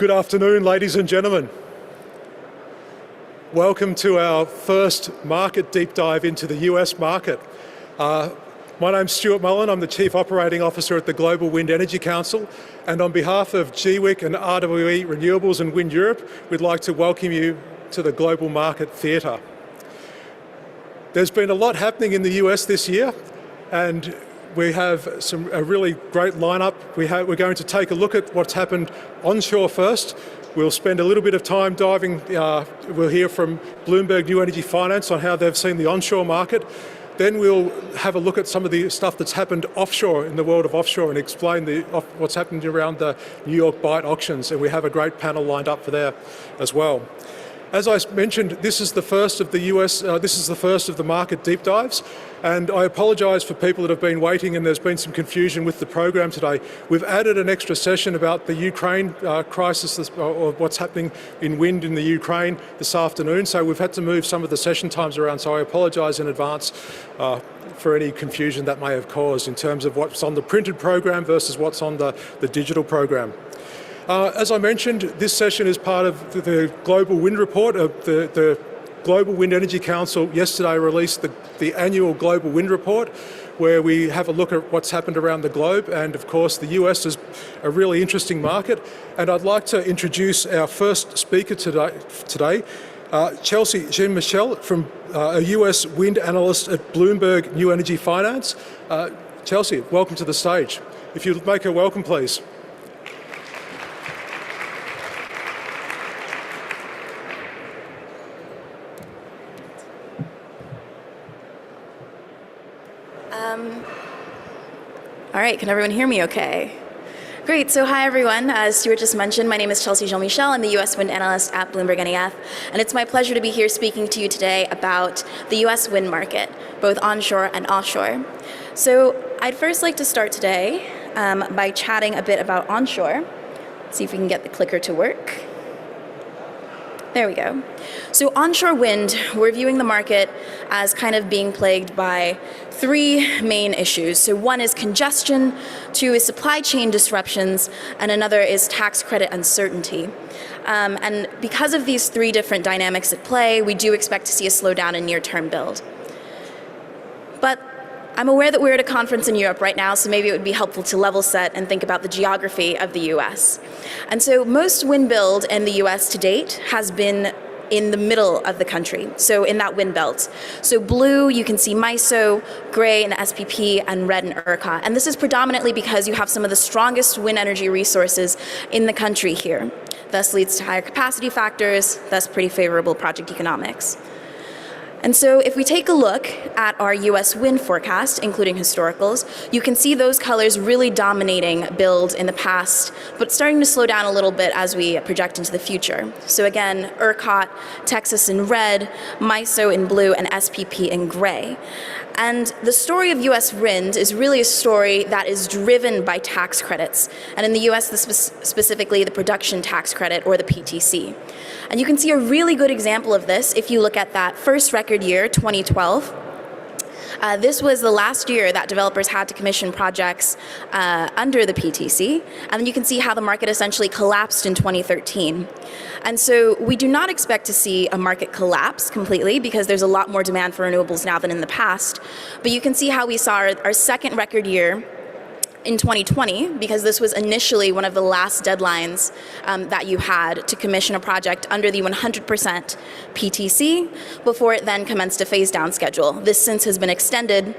Good afternoon, ladies and gentlemen. Welcome to our first market deep dive into the US market. My name's Stuart Mullen. I'm the Chief Operating Officer at the Global Wind Energy Council, and on behalf of GWIC and RWE Renewables and WindEurope, we'd like to welcome you to the Global Market Theatre. There's been a lot happening in the US this year, and we have a really great lineup. We're going to take a look at what's happened onshore first. We'll spend a little bit of time diving, we'll hear from Bloomberg New Energy Finance on how they've seen the onshore market. Then we'll have a look at some of the stuff that's happened offshore in the world of offshore and explain what's happened around the New York Bight auctions, and we have a great panel lined up for there as well. As I mentioned, this is the first of the this is the first of the market deep dives, and I apologise for people that have been waiting and there's been some confusion with the program today. We've added an extra session about the Ukraine crisis, or what's happening in wind in the Ukraine this afternoon, so we've had to move some of the session times around, so I apologise in advance for any confusion that may have caused in terms of what's on the printed program versus what's on the digital program. As I mentioned, this session is part of the Global Wind Report. The Global Wind Energy Council yesterday released the annual Global Wind Report, where we have a look at what's happened around the globe, and of course the US is a really interesting market. And I'd like to introduce our first speaker today, Chelsea Jean-Michel, from a US wind analyst at Bloomberg New Energy Finance. Chelsea, welcome to the stage. If you'd make her welcome, please. All right, can everyone hear me okay? Great, so hi everyone. As Stuart just mentioned, my name is Chelsea Jean-Michel. I'm the US wind analyst at Bloomberg NEF, and it's my pleasure to be here speaking to you today about the US wind market, both onshore and offshore. So I'd first like to start today by chatting a bit about onshore. Let's see if we can get the clicker to work. There we go. So onshore wind, we're viewing the market as kind of being plagued by three main issues. So one is congestion, two is supply chain disruptions, and another is tax credit uncertainty. And because of these three different dynamics at play, we do expect to see a slowdown in near-term build. But I'm aware that we're at a conference in Europe right now, so maybe it would be helpful to level set and think about the geography of the US. And so most wind build in the US to date has been in the middle of the country, so in that wind belt. So blue, you can see MISO, gray and SPP, and red and ERCOT. And this is predominantly because you have some of the strongest wind energy resources in the country here. Thus leads to higher capacity factors, thus pretty favorable project economics. And so if we take a look at our US wind forecast, including historicals, you can see those colors really dominating build in the past, but starting to slow down a little bit as we project into the future. So again, ERCOT, Texas in red, MISO in blue, and SPP in gray. And the story of US wind is really a story that is driven by tax credits. And in the US, specifically the production tax credit, or the PTC. And you can see a really good example of this if you look at that first record year, 2012. This was the last year that developers had to commission projects under the PTC, and then you can see how the market essentially collapsed in 2013. And so we do not expect to see a market collapse completely, because there's a lot more demand for renewables now than in the past. But you can see how we saw our second record year in 2020, because this was initially one of the last deadlines that you had to commission a project under the 100% PTC before it then commenced a phase down schedule. This since has been extended,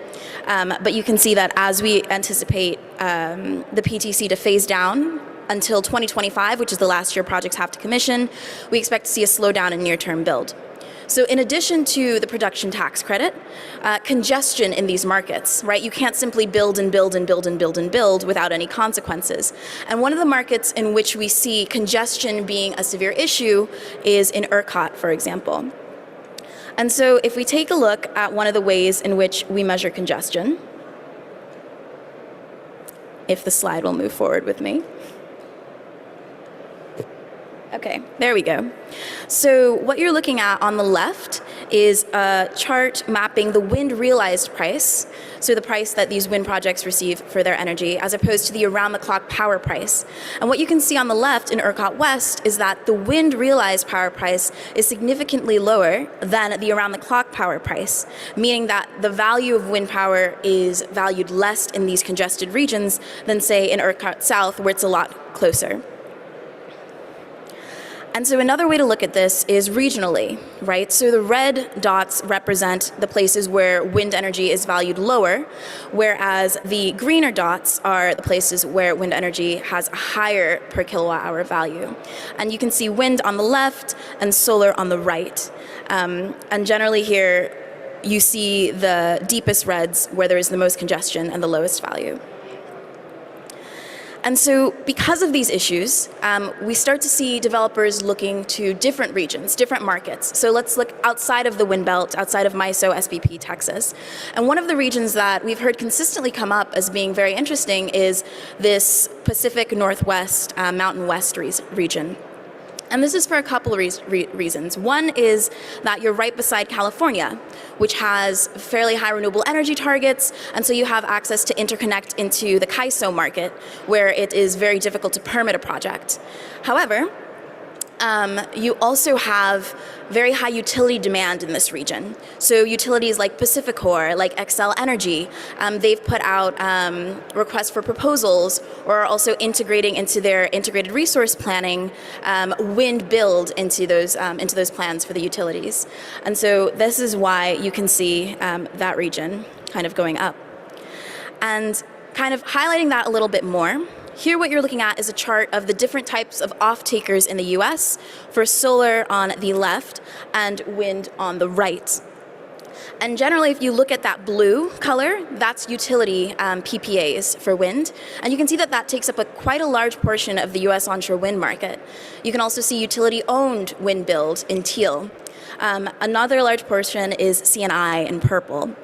but you can see that as we anticipate the PTC to phase down until 2025, which is the last year projects have to commission, we expect to see a slowdown in near-term build. So in addition to the production tax credit, congestion in these markets, right? You can't simply build and build and build and build and build without any consequences. And one of the markets in which we see congestion being a severe issue is in ERCOT, for example. And so if we take a look at one of the ways in which we measure congestion, if the slide will move forward with me. Okay, there we go. So what you're looking at on the left is a chart mapping the wind realized price, so the price that these wind projects receive for their energy, as opposed to the around-the-clock power price. And what you can see on the left in ERCOT West is that the wind realized power price is significantly lower than the around-the-clock power price, meaning that the value of wind power is valued less in these congested regions than, say, in ERCOT South, where it's a lot closer. And so another way to look at this is regionally, right? So the red dots represent the places where wind energy is valued lower, whereas the greener dots are the places where wind energy has a higher per kilowatt hour value. And you can see wind on the left and solar on the right. And generally here, you see the deepest reds where there is the most congestion and the lowest value. And so because of these issues, we start to see developers looking to different regions, different markets. So let's look outside of the wind belt, outside of MISO, SPP, Texas. And one of the regions that we've heard consistently come up as being very interesting is this Pacific Northwest, Mountain West region. And this is for a couple of reasons. One is that you're right beside California, which has fairly high renewable energy targets, and so you have access to interconnect into the CAISO market, where it is very difficult to permit a project. However, you also have very high utility demand in this region. So utilities like Pacificor, like Xcel Energy, they've put out requests for proposals or are also integrating into their integrated resource planning wind build into those plans for the utilities. And so this is why you can see that region kind of going up. And kind of highlighting that a little bit more, here what you're looking at is a chart of the different types of off-takers in the US for solar on the left and wind on the right. And generally, if you look at that blue color, that's utility PPAs for wind. And you can see that that takes up quite a large portion of the US onshore wind market. You can also see utility-owned wind build in teal. Another large portion is CNI in purple.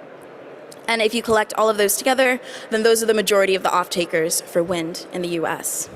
And if you collect all of those together, then those are the majority of the off-takers for wind in the US.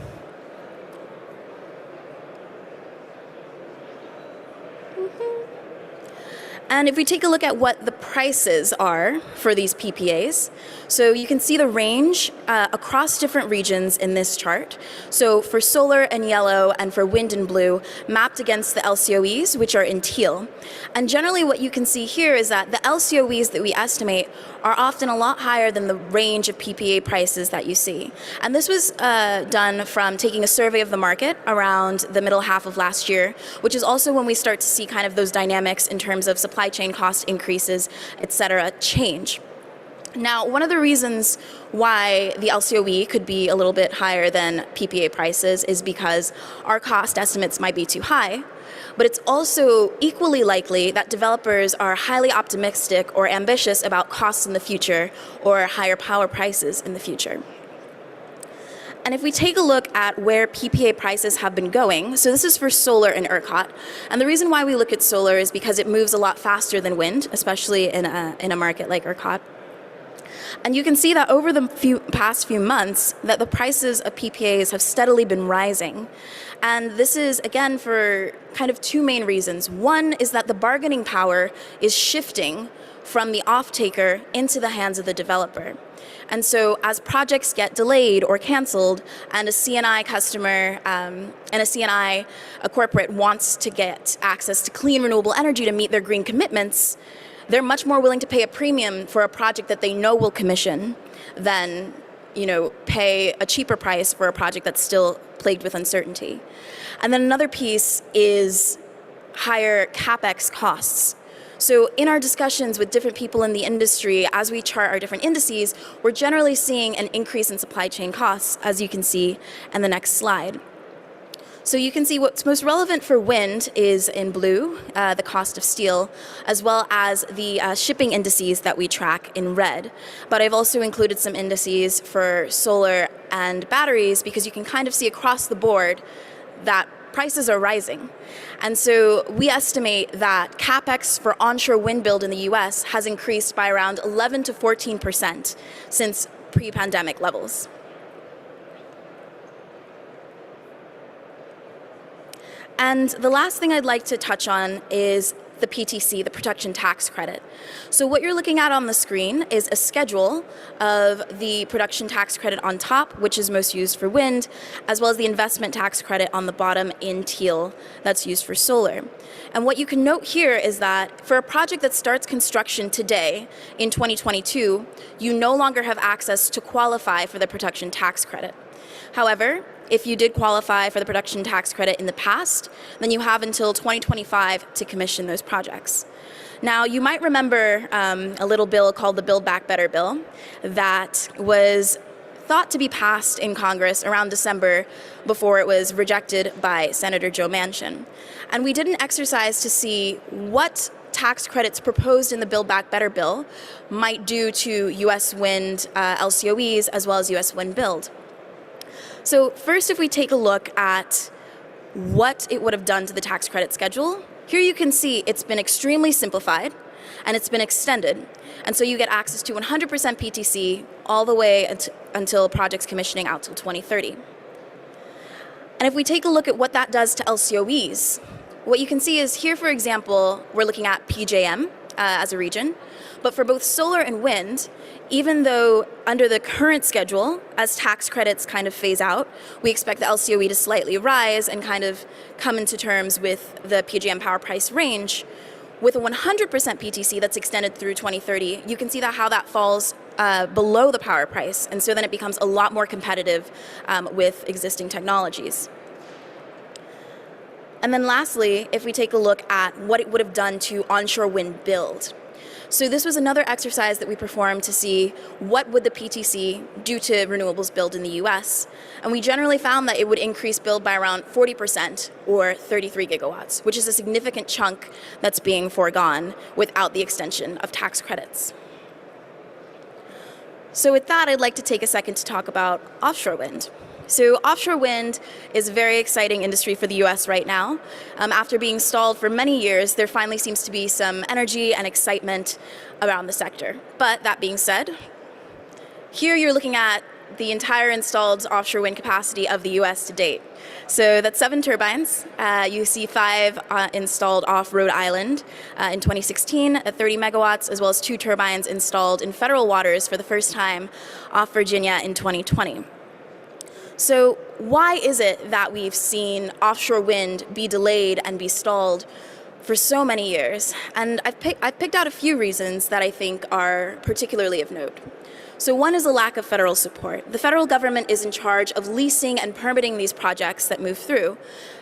And if we take a look at what the prices are for these PPAs, so you can see the range across different regions in this chart. So for solar in yellow and for wind in blue, mapped against the LCOEs, which are in teal. And generally what you can see here is that the LCOEs that we estimate are often a lot higher than the range of PPA prices that you see. And this was done from taking a survey of the market around the middle half of last year, which is also when we start to see kind of those dynamics in terms of supply chain cost increases, et cetera, change. Now, one of the reasons why the LCOE could be a little bit higher than PPA prices is because our cost estimates might be too high, but it's also equally likely that developers are highly optimistic or ambitious about costs in the future or higher power prices in the future. And if we take a look at where PPA prices have been going, so this is for solar in ERCOT, and the reason why we look at solar is because it moves a lot faster than wind, especially in a market like ERCOT. And you can see that over the past few months that the prices of PPAs have steadily been rising. And this is, again, for kind of two main reasons. One is that the bargaining power is shifting from the off-taker into the hands of the developer. And so as projects get delayed or canceled and a CNI customer and a corporate wants to get access to clean renewable energy to meet their green commitments, they're much more willing to pay a premium for a project that they know will commission than, pay a cheaper price for a project that's still plagued with uncertainty. And then another piece is higher CapEx costs. So in our discussions with different people in the industry, as we chart our different indices, we're generally seeing an increase in supply chain costs, as you can see in the next slide. So you can see what's most relevant for wind is in blue, the cost of steel, as well as the shipping indices that we track in red. But I've also included some indices for solar and batteries because you can kind of see across the board that prices are rising. And so we estimate that CapEx for onshore wind build in the US has increased by around 11 to 14% since pre-pandemic levels. And the last thing I'd like to touch on is the PTC, the production tax credit. So what you're looking at on the screen is a schedule of the production tax credit on top, which is most used for wind, as well as the investment tax credit on the bottom in teal that's used for solar. And what you can note here is that for a project that starts construction today in 2022, you no longer have access to qualify for the production tax credit. However, if you did qualify for the production tax credit in the past, then you have until 2025 to commission those projects. Now, you might remember a little bill called the Build Back Better bill that was thought to be passed in Congress around December before it was rejected by Senator Joe Manchin. And we did an exercise to see what tax credits proposed in the Build Back Better bill might do to U.S. wind LCOEs as well as U.S. wind build. So first, if we take a look at what it would have done to the tax credit schedule, here you can see it's been extremely simplified and it's been extended. And so you get access to 100% PTC all the way until project's commissioning out till 2030. And if we take a look at what that does to LCOEs, what you can see is here, for example, we're looking at PJM as a region. But for both solar and wind, even though under the current schedule, as tax credits kind of phase out, we expect the LCOE to slightly rise and kind of come into terms with the PJM power price range, with a 100% PTC that's extended through 2030, you can see how that falls below the power price. And so then it becomes a lot more competitive with existing technologies. And then lastly, if we take a look at what it would have done to onshore wind build. So this was another exercise that we performed to see what would the PTC do to renewables build in the US. And we generally found that it would increase build by around 40% or 33 gigawatts, which is a significant chunk that's being foregone without the extension of tax credits. So with that, I'd like to take a second to talk about offshore wind. So offshore wind is a very exciting industry for the US right now. After being stalled for many years, there finally seems to be some energy and excitement around the sector. But that being said, here you're looking at the entire installed offshore wind capacity of the US to date. So that's 7 turbines. You see 5 installed off Rhode Island in 2016 at 30 megawatts, as well as 2 turbines installed in federal waters for the first time off Virginia in 2020. So why is it that we've seen offshore wind be delayed and be stalled for so many years? And I've picked out a few reasons that I think are particularly of note. So one is a lack of federal support. The federal government is in charge of leasing and permitting these projects that move through.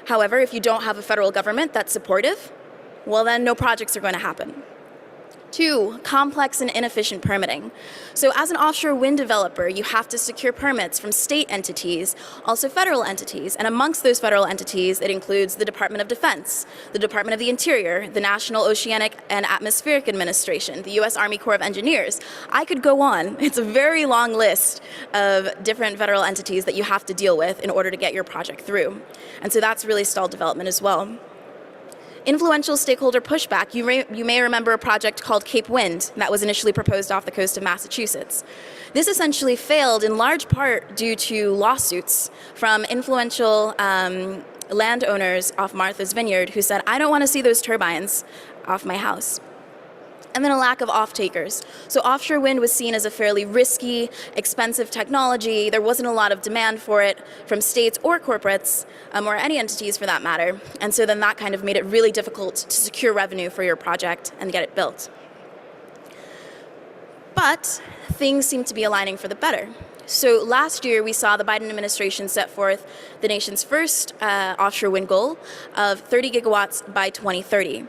However, if you don't have a federal government that's supportive, well then no projects are going to happen. 2, complex and inefficient permitting. So as an offshore wind developer, you have to secure permits from state entities, also federal entities. And amongst those federal entities, it includes the Department of Defense, the Department of the Interior, the National Oceanic and Atmospheric Administration, the U.S. Army Corps of Engineers. I could go on. It's a very long list of different federal entities that you have to deal with in order to get your project through. And so that's really stalled development as well. Influential stakeholder pushback. You may remember a project called Cape Wind that was initially proposed off the coast of Massachusetts. This essentially failed in large part due to lawsuits from influential landowners off Martha's Vineyard who said, I don't want to see those turbines off my house. And then a lack of off-takers. So offshore wind was seen as a fairly risky, expensive technology. There wasn't a lot of demand for it from states or corporates, or any entities for that matter. And so then that kind of made it really difficult to secure revenue for your project and get it built. But things seem to be aligning for the better. So last year, we saw the Biden administration set forth the nation's first offshore wind goal of 30 gigawatts by 2030.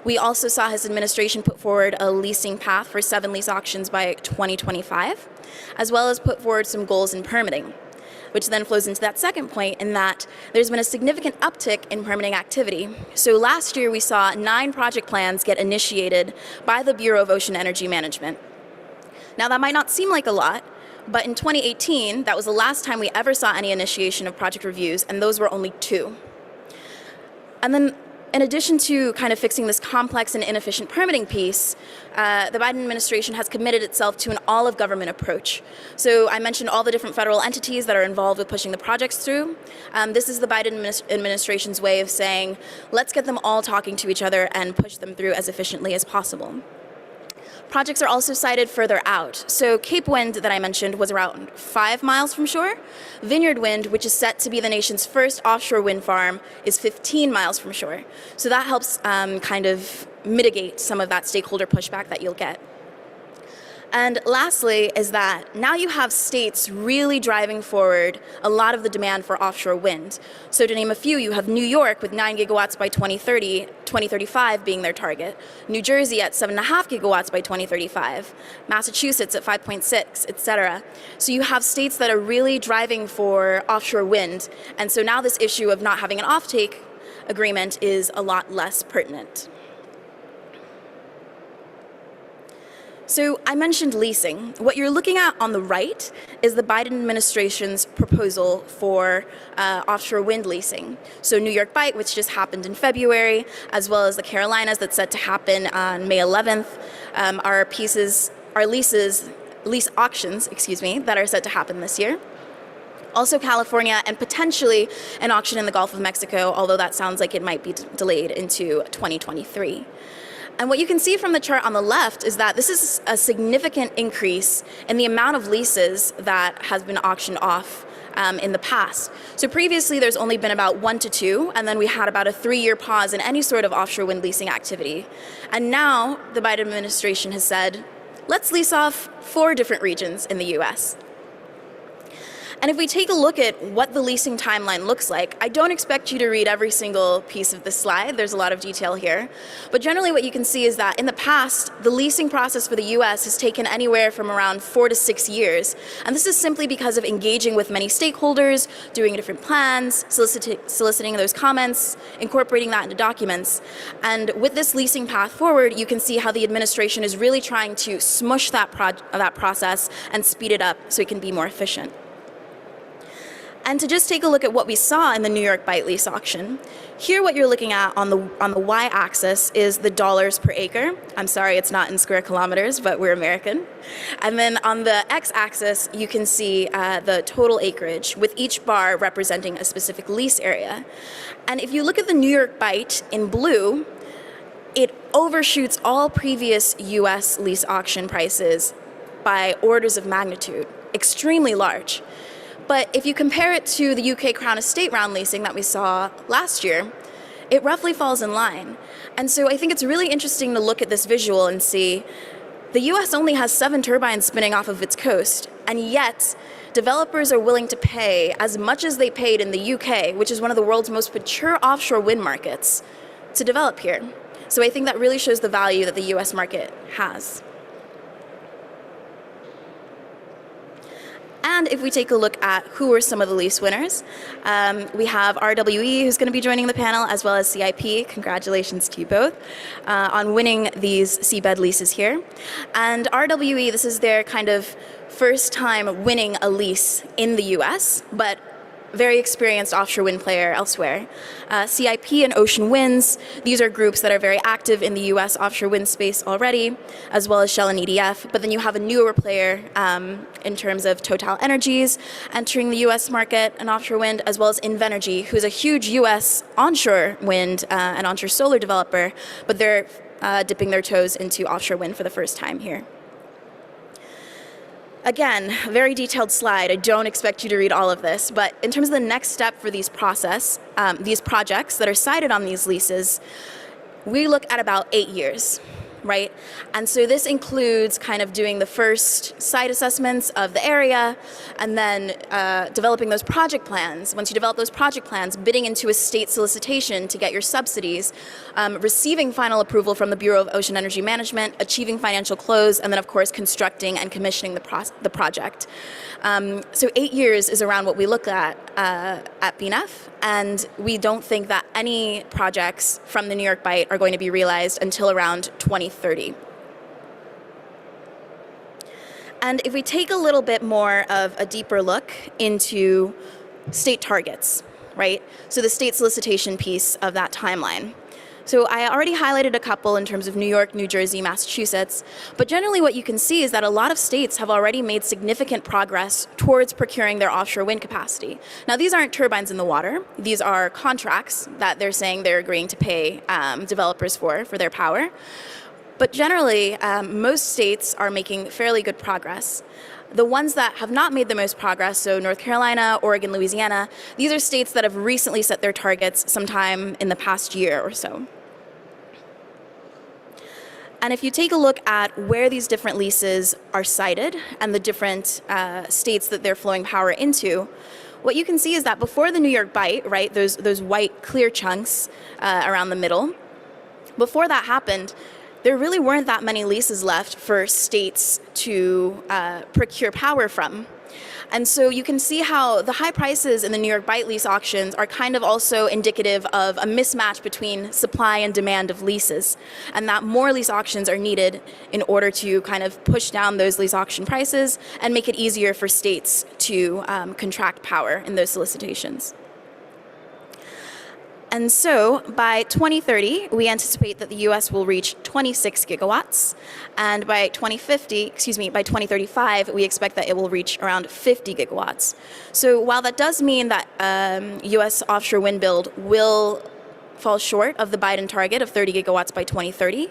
We also saw his administration put forward a leasing path for 7 lease auctions by 2025, as well as put forward some goals in permitting, which then flows into that second point in that there's been a significant uptick in permitting activity. So last year, we saw 9 project plans get initiated by the Bureau of Ocean Energy Management. Now, that might not seem like a lot, but in 2018, that was the last time we ever saw any initiation of project reviews, and those were only 2. And then in addition to kind of fixing this complex and inefficient permitting piece, the Biden administration has committed itself to an all-of-government approach. So I mentioned all the different federal entities that are involved with pushing the projects through. This is the Biden administration's way of saying, let's get them all talking to each other and push them through as efficiently as possible. Projects are also sited further out. So Cape Wind that I mentioned was around 5 miles from shore. Vineyard Wind, which is set to be the nation's first offshore wind farm, is 15 miles from shore. So that helps kind of mitigate some of that stakeholder pushback that you'll get. And lastly is that now you have states really driving forward a lot of the demand for offshore wind. So to name a few, you have New York with 9 gigawatts by 2035 being their target, New Jersey at 7.5 gigawatts by 2035, Massachusetts at 5.6, etc. So you have states that are really driving for offshore wind. And so now this issue of not having an offtake agreement is a lot less pertinent. So I mentioned leasing. What you're looking at on the right is the Biden administration's proposal for offshore wind leasing. So New York Bight, which just happened in February, as well as the Carolinas that's set to happen on May 11th, are lease auctions, that are set to happen this year. Also California, and potentially an auction in the Gulf of Mexico, although that sounds like it might be delayed into 2023. And what you can see from the chart on the left is that this is a significant increase in the amount of leases that has been auctioned off in the past. So previously there's only been about 1 to 2, and then we had about a 3-year pause in any sort of offshore wind leasing activity. And now the Biden administration has said, let's lease off 4 different regions in the US. And if we take a look at what the leasing timeline looks like, I don't expect you to read every single piece of this slide. There's a lot of detail here. But generally what you can see is that in the past, the leasing process for the US has taken anywhere from around 4 to 6 years. And this is simply because of engaging with many stakeholders, doing different plans, soliciting those comments, incorporating that into documents. And with this leasing path forward, you can see how the administration is really trying to smush that process and speed it up so it can be more efficient. And to just take a look at what we saw in the New York Bight lease auction, here what you're looking at on the y-axis is the dollars per acre. I'm sorry, it's not in square kilometers, but we're American. And then on the x-axis, you can see the total acreage, with each bar representing a specific lease area. And if you look at the New York Bight in blue, it overshoots all previous US lease auction prices by orders of magnitude, extremely large. But if you compare it to the UK Crown Estate round leasing that we saw last year, it roughly falls in line. And so I think it's really interesting to look at this visual and see the US only has 7 turbines spinning off of its coast, and yet developers are willing to pay as much as they paid in the UK, which is one of the world's most mature offshore wind markets, to develop here. So I think that really shows the value that the US market has. And if we take a look at who are some of the lease winners, we have RWE, who's going to be joining the panel, as well as CIP. Congratulations to you both on winning these seabed leases here. And RWE, this is their kind of first time winning a lease in the US, but very experienced offshore wind player elsewhere. CIP and Ocean Winds, these are groups that are very active in the US offshore wind space already, as well as Shell and EDF. But then you have a newer player in terms of Total Energies entering the US market and offshore wind, as well as Invenergy, who's a huge US onshore wind and onshore solar developer, but they're dipping their toes into offshore wind for the first time here. Again, very detailed slide. I don't expect you to read all of this, but in terms of the next step for these projects that are cited on these leases, we look at about 8 years, right? And so this includes kind of doing the first site assessments of the area, and then developing those project plans. Once you develop those project plans, bidding into a state solicitation to get your subsidies, receiving final approval from the Bureau of Ocean Energy Management, achieving financial close, and then of course constructing and commissioning the project. So 8 years is around what we look at BNEF, and we don't think that any projects from the New York Bight are going to be realized until around 2030. And if we take a little bit more of a deeper look into state targets, right? So the state solicitation piece of that timeline. So I already highlighted a couple in terms of New York, New Jersey, Massachusetts, but generally what you can see is that a lot of states have already made significant progress towards procuring their offshore wind capacity. Now these aren't turbines in the water, these are contracts that they're saying they're agreeing to pay developers for their power. But generally, most states are making fairly good progress. The ones that have not made the most progress, so North Carolina, Oregon, Louisiana, these are states that have recently set their targets sometime in the past year or so. And if you take a look at where these different leases are sited and the different states that they're flowing power into, what you can see is that before the New York Bight, right, those white clear chunks around the middle, before that happened, there really weren't that many leases left for states to procure power from. And so you can see how the high prices in the New York Bight lease auctions are kind of also indicative of a mismatch between supply and demand of leases, and that more lease auctions are needed in order to kind of push down those lease auction prices and make it easier for states to contract power in those solicitations. And so by 2030, we anticipate that the US will reach 26 gigawatts. And by 2035, we expect that it will reach around 50 gigawatts. So while that does mean that US offshore wind build will fall short of the Biden target of 30 gigawatts by 2030,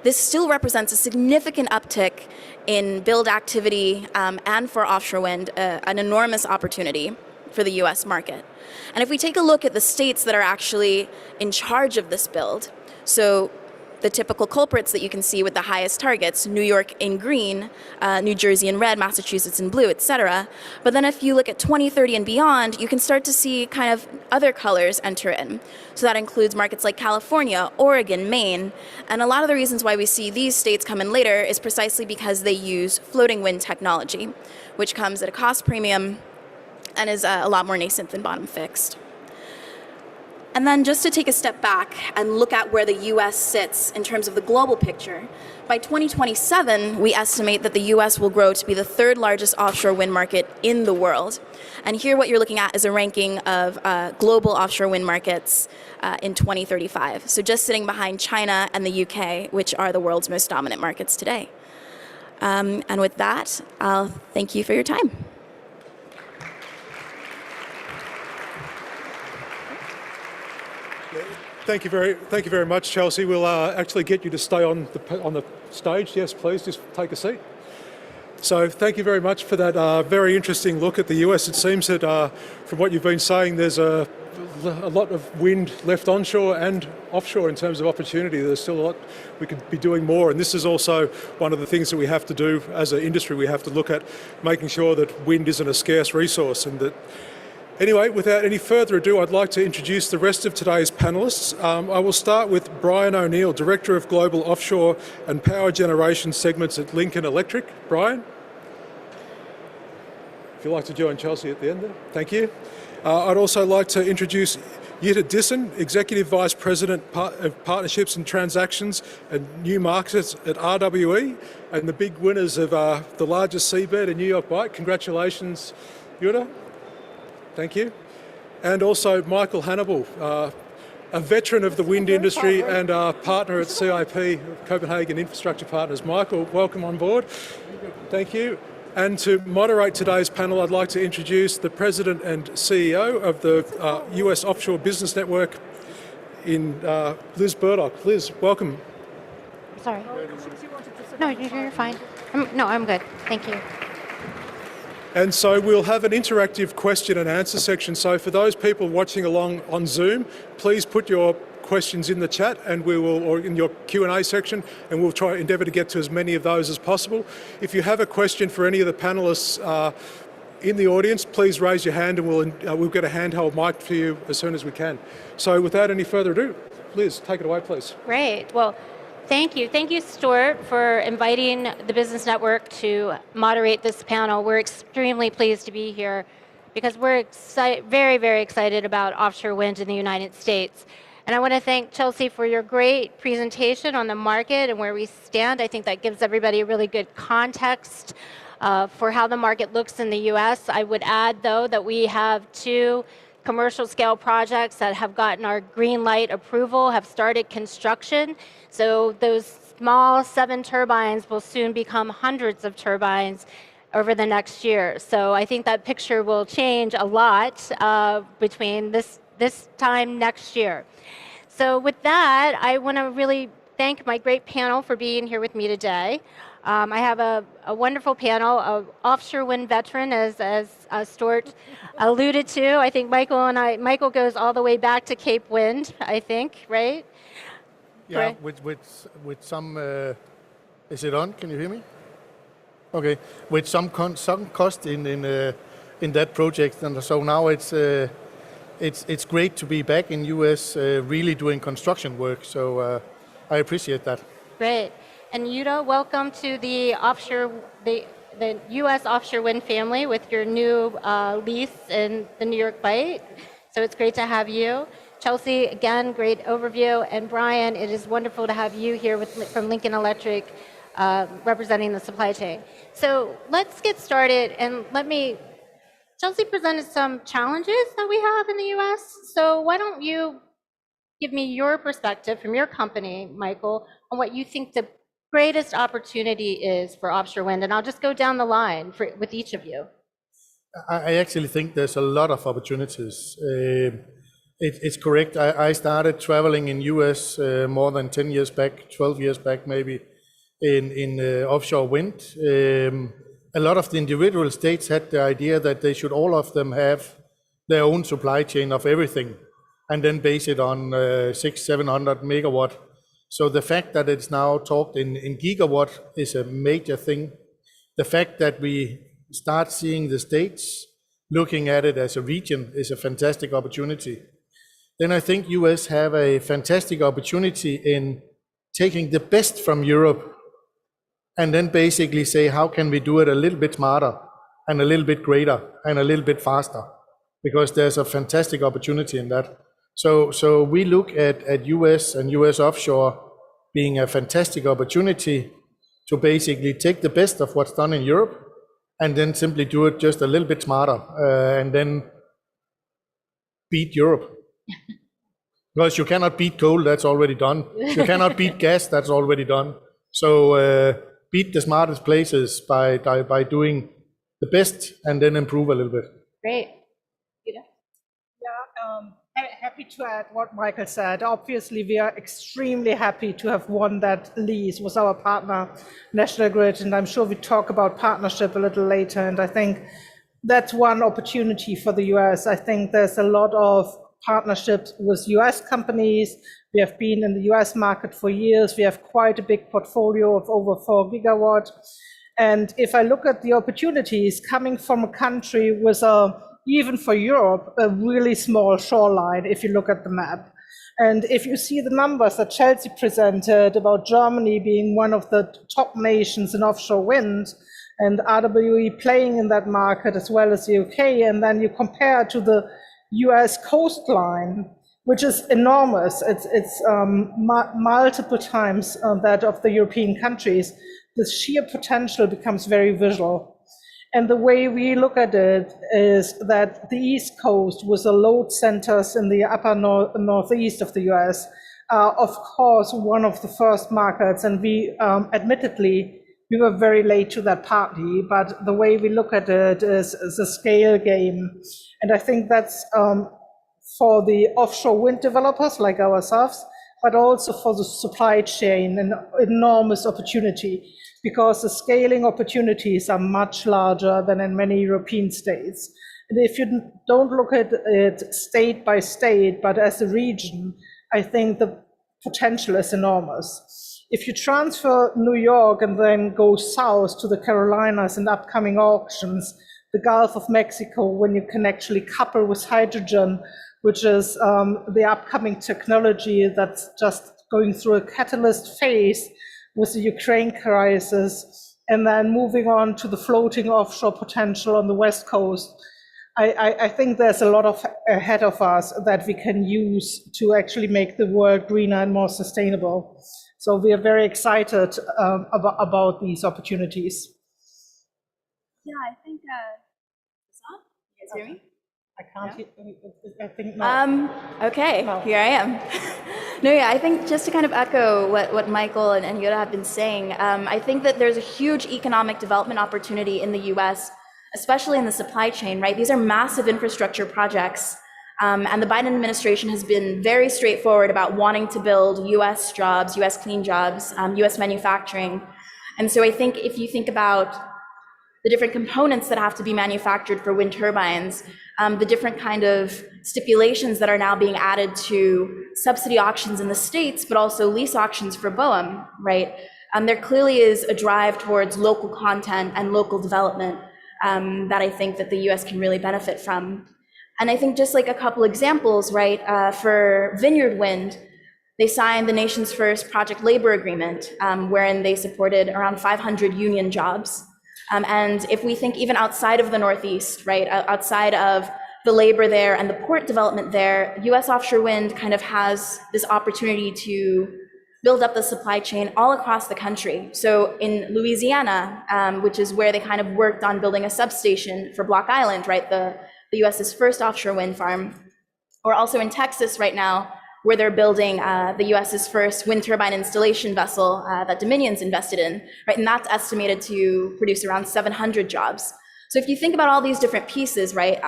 this still represents a significant uptick in build activity and for offshore wind, an enormous opportunity for the US market. And if we take a look at the states that are actually in charge of this build, so the typical culprits that you can see with the highest targets, New York in green, New Jersey in red, Massachusetts in blue, etc. But then if you look at 2030 and beyond, you can start to see kind of other colors enter in. So that includes markets like California, Oregon, Maine. And a lot of the reasons why we see these states come in later is precisely because they use floating wind technology, which comes at a cost premium and is a lot more nascent than bottom fixed. And then just to take a step back and look at where the US sits in terms of the global picture, by 2027, we estimate that the US will grow to be the third largest offshore wind market in the world. And here what you're looking at is a ranking of global offshore wind markets in 2035. So just sitting behind China and the UK, which are the world's most dominant markets today. And with that, I'll thank you for your time. Thank you very much, Chelsea. We'll actually get you to stay on the stage. Yes, please, just take a seat. So thank you very much for that very interesting look at the US. It seems that from what you've been saying, there's a lot of wind left onshore and offshore in terms of opportunity. There's still a lot we could be doing more, and this is also one of the things that we have to do as an industry. We have to look at making sure that wind isn't a scarce resource, and that. Anyway, without any further ado, I'd like to introduce the rest of today's panellists. I will start with Brian O'Neill, Director of Global Offshore and Power Generation Segments at Lincoln Electric. Brian? If you'd like to join Chelsea at the end there. Thank you. I'd also like to introduce Jutta Dissen, Executive Vice President of Partnerships and Transactions and New Markets at RWE, and the big winners of the largest seabed in New York Bight. Congratulations, Jutta. Thank you. And also Michael Hannibal, a veteran of the wind industry and a partner at CIP, Copenhagen Infrastructure Partners. Michael, welcome on board. Thank you. And to moderate today's panel, I'd like to introduce the President and CEO of the US Offshore Business Network in Liz Burdock. Liz, welcome. Sorry. No, you're fine. I'm good. Thank you. And so we'll have an interactive question and answer section. So for those people watching along on Zoom, please put your questions in the chat and we will, or in your Q&A section, and we'll try endeavour to get to as many of those as possible. If you have a question for any of the panellists in the audience, please raise your hand and we'll get a handheld mic for you as soon as we can. So without any further ado, Liz, take it away, please. Great. Well, thank you. Thank you, Stuart, for inviting the Business Network to moderate this panel. We're extremely pleased to be here because we're very, very excited about offshore wind in the United States. And I want to thank Chelsea for your great presentation on the market and where we stand. I think that gives everybody a really good context for how the market looks in the US. I would add, though, that we have two commercial scale projects that have gotten our green light approval have started construction. So those small 7 turbines will soon become hundreds of turbines over the next year. So I think that picture will change a lot between this time next year. So with that, I want to really thank my great panel for being here with me today. I have a wonderful panel of offshore wind veteran, as Stuart alluded to. I think Michael goes all the way back to Cape Wind, I think, right? Yeah, Right. with some, is it on? Can you hear me? Okay, with some cost in that project, and so now it's great to be back in US, really doing construction work. So I appreciate that. Great. And Yuta, welcome to the U.S. offshore wind family with your new lease in the New York Bight. So it's great to have you. Chelsea, again, great overview. And Brian, it is wonderful to have you here from Lincoln Electric representing the supply chain. So let's get started, and Chelsea presented some challenges that we have in the U.S. So why don't you give me your perspective from your company, Michael, on what you think the greatest opportunity is for offshore wind, and I'll just go down the line with each of you. I actually think there's a lot of opportunities. It's correct. I started traveling in US more than 10 years back, 12 years back maybe, in offshore wind. A lot of the individual states had the idea that they should all of them have their own supply chain of everything, and then base it on 600-700 megawatt. So the fact that it's now talked in gigawatt is a major thing. The fact that we start seeing the states looking at it as a region is a fantastic opportunity. Then I think US have a fantastic opportunity in taking the best from Europe and then basically say, how can we do it a little bit smarter and a little bit greater and a little bit faster? Because there's a fantastic opportunity in that. So we look at US and US offshore being a fantastic opportunity to basically take the best of what's done in Europe and then simply do it just a little bit smarter and then beat Europe. Because you cannot beat coal, that's already done. You cannot beat gas, that's already done. So beat the smartest places by doing the best and then improve a little bit. Great. Happy to add what Michael said. Obviously, we are extremely happy to have won that lease with our partner, National Grid, and I'm sure we talk about partnership a little later, and I think that's one opportunity for the US. I think there's a lot of partnerships with US companies. We have been in the US market for years. We have quite a big portfolio of over 4 gigawatt. And if I look at the opportunities coming from a country with even for Europe, a really small shoreline, if you look at the map. And if you see the numbers that Chelsea presented about Germany being one of the top nations in offshore wind, and RWE playing in that market as well as the UK, and then you compare to the US coastline, which is enormous. It's multiple times that of the European countries. The sheer potential becomes very visual. And the way we look at it is that the East Coast, with the load centers in the upper northeast of the US, are of course one of the first markets. And we, admittedly, we were very late to that party, but the way we look at it is a scale game. And I think that's for the offshore wind developers like ourselves, but also for the supply chain, an enormous opportunity, because the scaling opportunities are much larger than in many European states. And if you don't look at it state by state, but as a region, I think the potential is enormous. If you transfer New York and then go south to the Carolinas and upcoming auctions, the Gulf of Mexico, when you can actually couple with hydrogen, which is the upcoming technology that's just going through a catalyst phase with the Ukraine crisis, and then moving on to the floating offshore potential on the West Coast. I think there's a lot ahead of us that we can use to actually make the world greener and more sustainable. So we are very excited about these opportunities. Yeah, I think, you guys hear me? I can't. I think not. Okay, No. here I am. No, yeah, I think just to kind of echo what Michael and Yoda have been saying, I think that there's a huge economic development opportunity in the US, especially in the supply chain, right? These are massive infrastructure projects. And the Biden administration has been very straightforward about wanting to build US jobs, US clean jobs, US manufacturing. And so I think if you think about the different components that have to be manufactured for wind turbines, the different kind of stipulations that are now being added to subsidy auctions in the States, but also lease auctions for BOEM, right? There clearly is a drive towards local content and local development that I think that the US can really benefit from. And I think just like a couple examples, right, for Vineyard Wind, they signed the nation's first project labor agreement, wherein they supported around 500 union jobs. And if we think even outside of the Northeast, right, outside of the labor there and the port development there, US offshore wind kind of has this opportunity to build up the supply chain all across the country. So in Louisiana, which is where they kind of worked on building a substation for Block Island, right, the US's first offshore wind farm, or also in Texas right now, where they're building the US's first wind turbine installation vessel that Dominion's invested in, right? And that's estimated to produce around 700 jobs. So if you think about all these different pieces, right,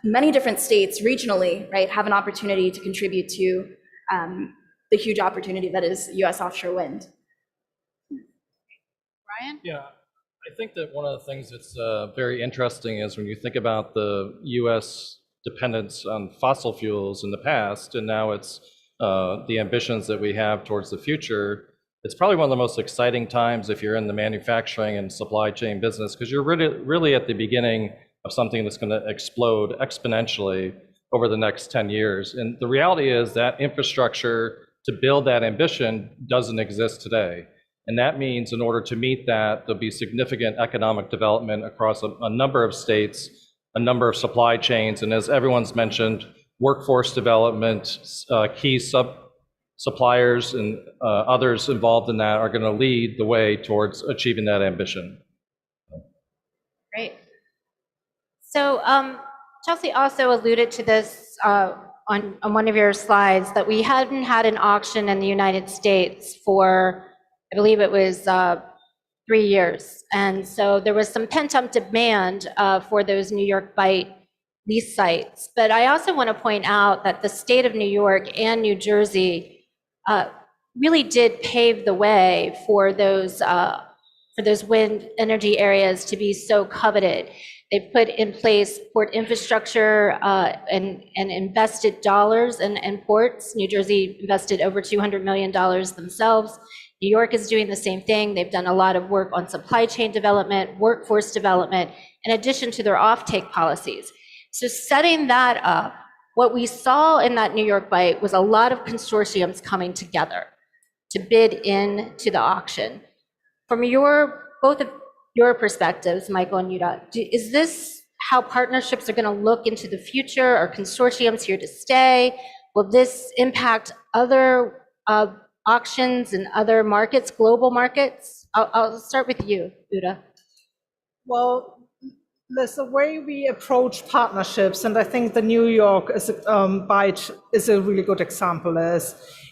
many different states regionally, right, have an opportunity to contribute to the huge opportunity that is US offshore wind. Brian? Yeah, I think that one of the things that's very interesting is when you think about the US dependence on fossil fuels in the past, and now it's the ambitions that we have towards the future, it's probably one of the most exciting times if you're in the manufacturing and supply chain business, because you're really at the beginning of something that's going to explode exponentially over the next 10 years. And the reality is that infrastructure to build that ambition doesn't exist today. And that means in order to meet that, there'll be significant economic development across a number of states, a number of supply chains, and as everyone's mentioned, workforce development, key suppliers and others involved in that are going to lead the way towards achieving that ambition. Great. So Chelsea also alluded to this on one of your slides, that we hadn't had an auction in the United States for, I believe it was 3 years. And so there was some pent-up demand for those New York Bight lease sites. But I also want to point out that the state of New York and New Jersey really did pave the way for those wind energy areas to be so coveted. They've put in place port infrastructure and invested dollars in ports. New Jersey invested over $200 million themselves. New York is doing the same thing. They've done a lot of work on supply chain development, workforce development, in addition to their offtake policies. So setting that up, what we saw in that New York Bight was a lot of consortiums coming together to bid into the auction. From both of your perspectives, Michael and Yuda, is this how partnerships are going to look into the future? Are consortiums here to stay? Will this impact other auctions and other markets, global markets? I'll start with you, Yuda. Well, there's a way we approach partnerships, and I think the New York Bight is a really good example.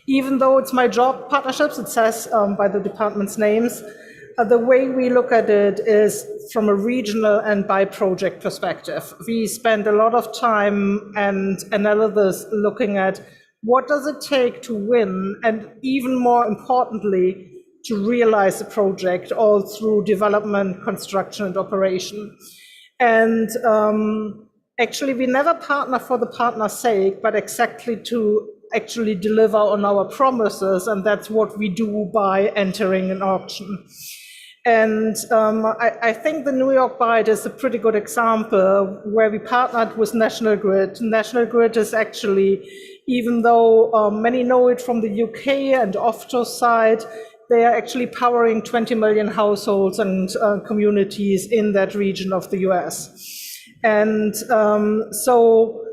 Even though it's my job, partnerships, it says by the department's names, the way we look at it is from a regional and by project perspective. We spend a lot of time and analysis looking at what does it take to win, and even more importantly, to realize a project all through development, construction, and operation. And actually, we never partner for the partner's sake, but exactly to actually deliver on our promises, and that's what we do by entering an auction. And I think the New York Bight is a pretty good example where we partnered with National Grid. National Grid is actually, even though many know it from the UK and Offshore side, they are actually powering 20 million households and communities in that region of the US. And so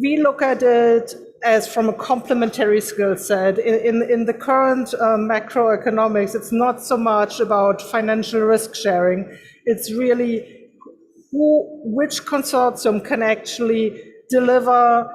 we look at it as from a complementary skill set. In the current macroeconomics, it's not so much about financial risk sharing. It's really which consortium can actually deliver,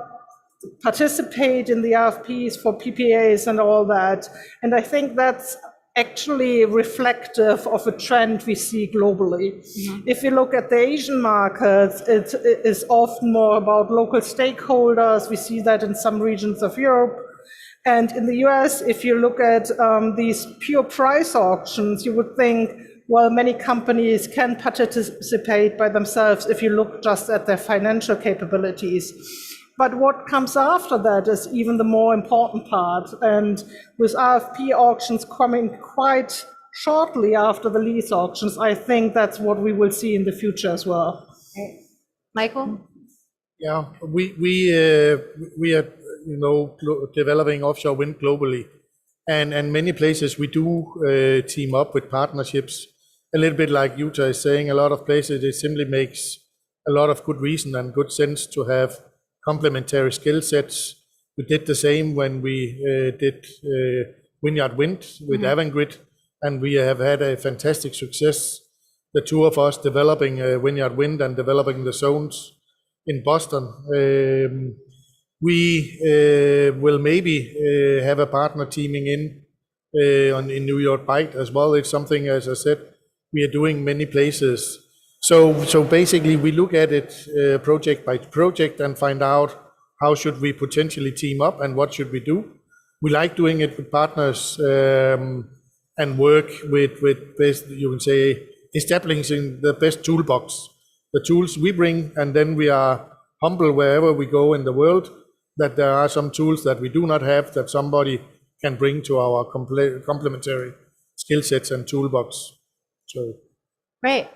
participate in the RFPs for PPAs and all that. And I think that's actually reflective of a trend we see globally. If you look at the Asian markets, it is often more about local stakeholders. We see that in some regions of Europe. And in the US, if you look at these pure price auctions, you would think, well, many companies can participate by themselves if you look just at their financial capabilities. But what comes after that is even the more important part. And with RFP auctions coming quite shortly after the lease auctions, I think that's what we will see in the future as well. Michael? Yeah, we are developing offshore wind globally, and many places we do team up with partnerships. A little bit like Jutta is saying, a lot of places it simply makes a lot of good reason and good sense to have complementary skill sets. We did the same when we did Vineyard Wind with Avangrid, and we have had a fantastic success. The two of us developing Vineyard Wind and developing the zones in Boston. We will maybe have a partner teaming in New York Bight as well. It's something, as I said, we are doing many places. So basically we look at it project by project and find out how should we potentially team up and what should we do. We like doing it with partners and work with best, you can say, establishing the best toolbox, the tools we bring, and then we are humble wherever we go in the world that there are some tools that we do not have that somebody can bring to our complementary skill sets and toolbox. So. Great.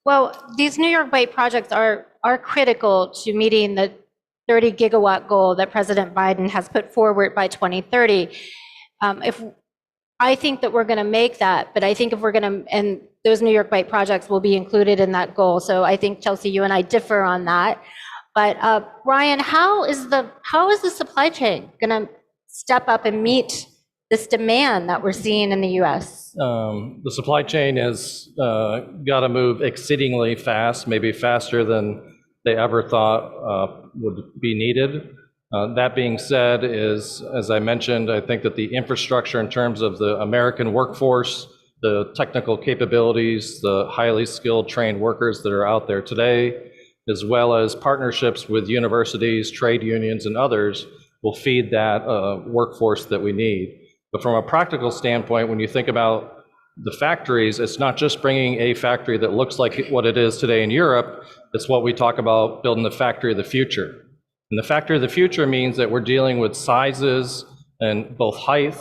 Well, these New York Bight projects are critical to meeting the 30 gigawatt goal that President Biden has put forward by 2030. I think that we're going to make that, but I think if we're going to, and those New York Bight projects will be included in that goal. So I think, Chelsea, you and I differ on that. But Brian, how is the supply chain going to step up and meet this demand that we're seeing in the U.S.? The supply chain has got to move exceedingly fast, maybe faster than they ever thought would be needed. That being said, as I mentioned, I think that the infrastructure in terms of the American workforce, the technical capabilities, the highly skilled trained workers that are out there today, as well as partnerships with universities, trade unions, and others, will feed that workforce that we need. But from a practical standpoint, when you think about the factories, it's not just bringing a factory that looks like what it is today in Europe, it's what we talk about building the factory of the future. And the factory of the future means that we're dealing with sizes and both height,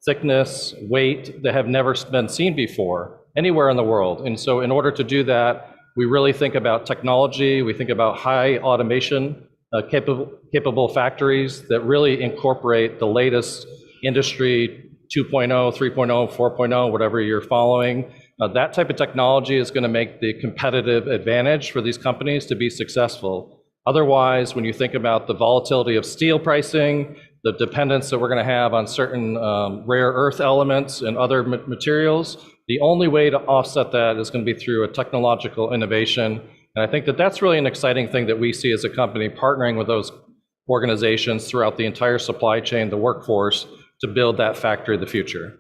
thickness, weight that have never been seen before anywhere in the world. And so in order to do that, we really think about technology, we think about high automation, capable factories that really incorporate the latest industry 2.0, 3.0, 4.0, whatever you're following. That type of technology is going to make the competitive advantage for these companies to be successful. Otherwise, when you think about the volatility of steel pricing, the dependence that we're going to have on certain rare earth elements and other materials, the only way to offset that is going to be through a technological innovation. And I think that that's really an exciting thing that we see as a company, partnering with those organizations throughout the entire supply chain, the workforce, to build that factory of the future.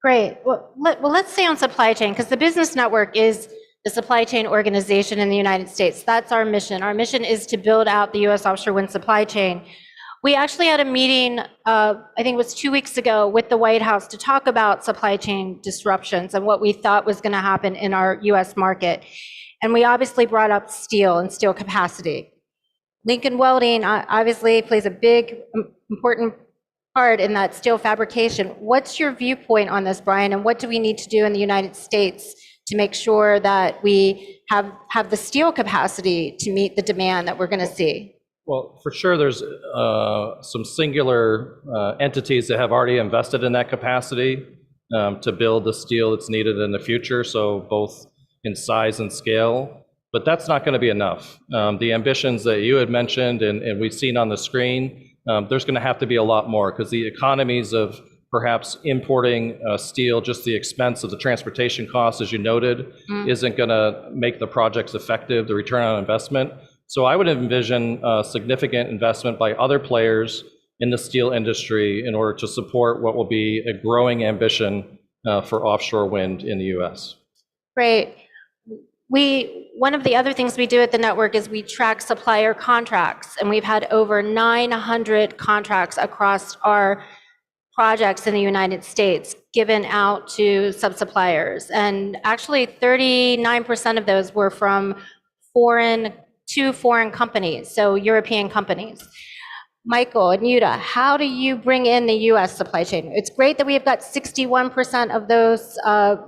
Great. Well, let's stay on supply chain, because the Business Network is the supply chain organization in the United States. That's our mission. Our mission is to build out the U.S. offshore wind supply chain. We actually had a meeting, I think it was 2 weeks ago, with the White House to talk about supply chain disruptions and what we thought was going to happen in our U.S. market. And we obviously brought up steel and steel capacity. Lincoln Welding obviously plays a big, important part in that steel fabrication. What's your viewpoint on this, Brian, and what do we need to do in the United States to make sure that we have the steel capacity to meet the demand that we're going to see? Well, for sure, there's some singular entities that have already invested in that capacity to build the steel that's needed in the future, so both in size and scale. But that's not going to be enough. The ambitions that you had mentioned and we've seen on the screen, there's going to have to be a lot more, because the economies of perhaps importing steel, just the expense of the transportation costs, as you noted, isn't going to make the projects effective, the return on investment. So I would envision significant investment by other players in the steel industry in order to support what will be a growing ambition for offshore wind in the US. Great. One of the other things we do at the network is we track supplier contracts, and we've had over 900 contracts across our projects in the United States given out to sub-suppliers. And actually 39% of those were from two foreign companies, so European companies. Michael and Yuta, how do you bring in the US supply chain? It's great that we've got 61% of those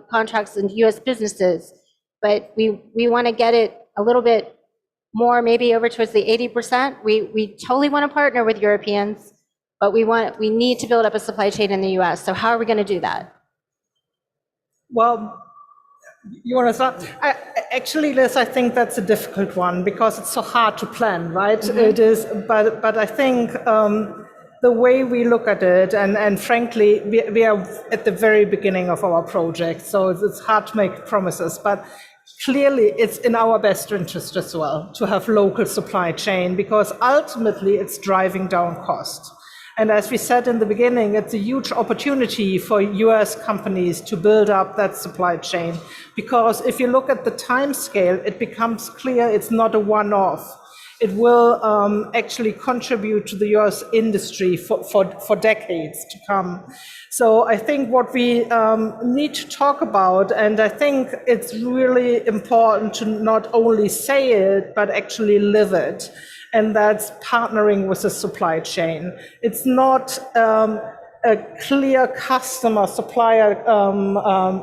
contracts in US businesses, but we want to get it a little bit more, maybe over towards the 80%. We totally want to partner with Europeans, but we need to build up a supply chain in the US. So how are we going to do that? Well, you want to start? Actually, Liz, I think that's a difficult one because it's so hard to plan, right? It is, but I think the way we look at it, and frankly, we are at the very beginning of our project, so it's hard to make promises, but clearly it's in our best interest as well to have local supply chain because ultimately it's driving down cost. And as we said in the beginning, it's a huge opportunity for US companies to build up that supply chain. Because if you look at the time scale, it becomes clear it's not a one-off. It will actually contribute to the US industry for decades to come. So I think what we need to talk about, and I think it's really important to not only say it, but actually live it. And that's partnering with the supply chain. It's not a clear customer-supplier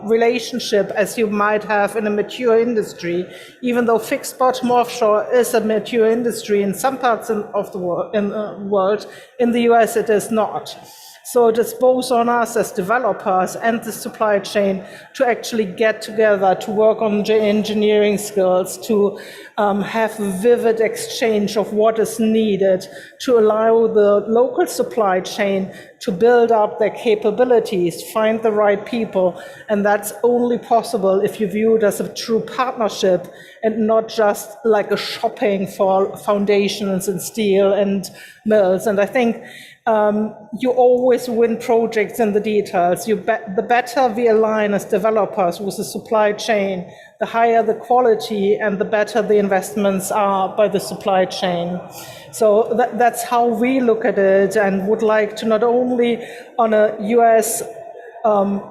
relationship as you might have in a mature industry, even though fixed bottom offshore is a mature industry in some parts of the world. In the US, it is not. So it is both on us as developers and the supply chain to actually get together, to work on engineering skills, to have a vivid exchange of what is needed, to allow the local supply chain to build up their capabilities, find the right people. And that's only possible if you view it as a true partnership and not just like a shopping for foundations and steel and mills. And I think you always win projects in the details. The better we align as developers with the supply chain, the higher the quality and the better the investments are by the supply chain. So that's how we look at it, and would like to not only on a US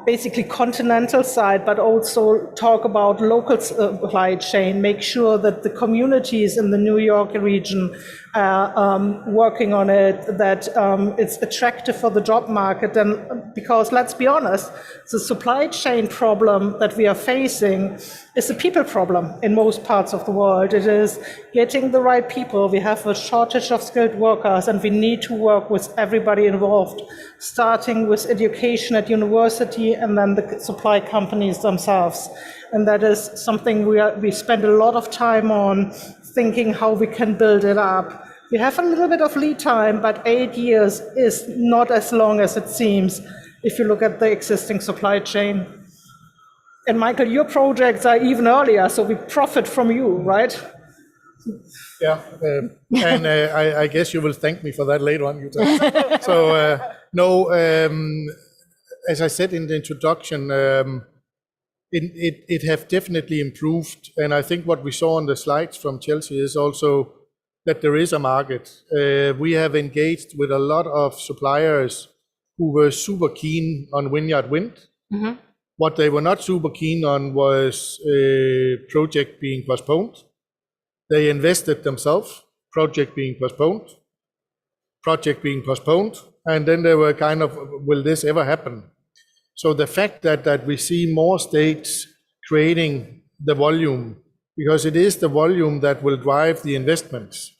basically continental side, but also talk about local supply chain, make sure that the communities in the New York region are working on it, that it's attractive for the job market. And because let's be honest, the supply chain problem that we are facing is a people problem in most parts of the world. It is getting the right people. We have a shortage of skilled workers, and we need to work with everybody involved, starting with education at university and then the supply companies themselves. And that is something we spend a lot of time on, thinking how we can build it up. We have a little bit of lead time, but 8 years is not as long as it seems if you look at the existing supply chain. And Michael, your projects are even earlier, so we profit from you, right? Yeah, and I guess you will thank me for that later on, Yuta. So, no, as I said in the introduction, it have definitely improved. And I think what we saw on the slides from Chelsea is also that there is a market. We have engaged with a lot of suppliers who were super keen on Vineyard Wind. Mm-hmm. What they were not super keen on was a project being postponed. They invested themselves, project being postponed, and then they were kind of, will this ever happen? So the fact that we see more states creating the volume, because it is the volume that will drive the investments,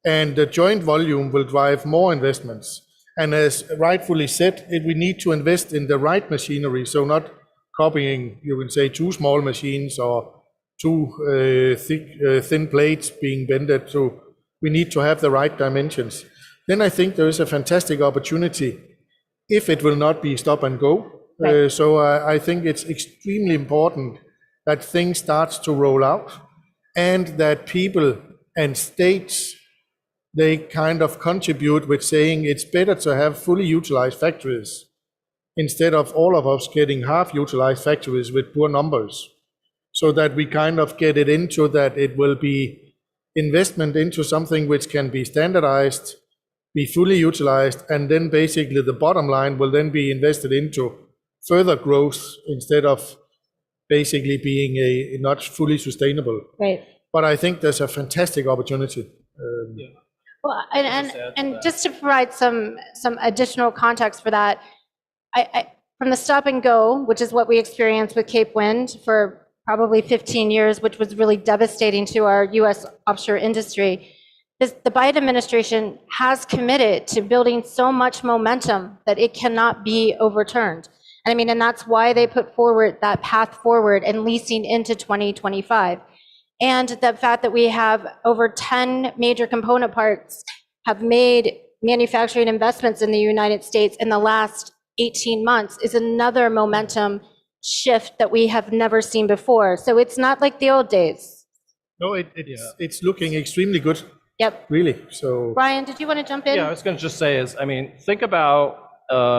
and the joint volume will drive more investments. And as rightfully said, we need to invest in the right machinery, so not copying, you can say, too small machines or too thin plates being bended. So we need to have the right dimensions. Then I think there is a fantastic opportunity if it will not be stop and go. Right. So I think it's extremely important that things start to roll out and that people And states, they kind of contribute with saying it's better to have fully utilized factories instead of all of us getting half utilized factories with poor numbers, so that we kind of get it into that it will be investment into something which can be standardized, be fully utilized, and then basically the bottom line will then be invested into further growth instead of basically being a not fully sustainable. Right. But I think there's a fantastic opportunity. Well, and just to provide some additional context for that, from the stop and go, which is what we experienced with Cape Wind for probably 15 years, which was really devastating to our U.S. offshore industry, the Biden administration has committed to building so much momentum that it cannot be overturned. I mean, and that's why they put forward that path forward and leasing into 2025. And the fact that we have over 10 major component parts have made manufacturing investments in the United States in the last 18 months is another momentum shift that we have never seen before. So it's not like the old days. No, it's looking extremely good. Yep. Really. So, Ryan, did you want to jump in? Yeah, I was going to just say is, I mean, think about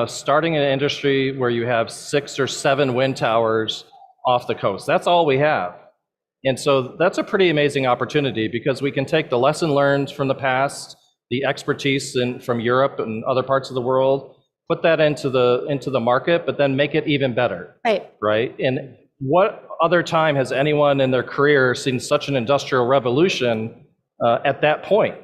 starting an industry where you have 6 or 7 wind towers off the coast. That's all we have. And so that's a pretty amazing opportunity, because we can take the lesson learned from the past, the expertise from Europe and other parts of the world, put that into the market, but then make it even better. Right? And what other time has anyone in their career seen such an industrial revolution at that point?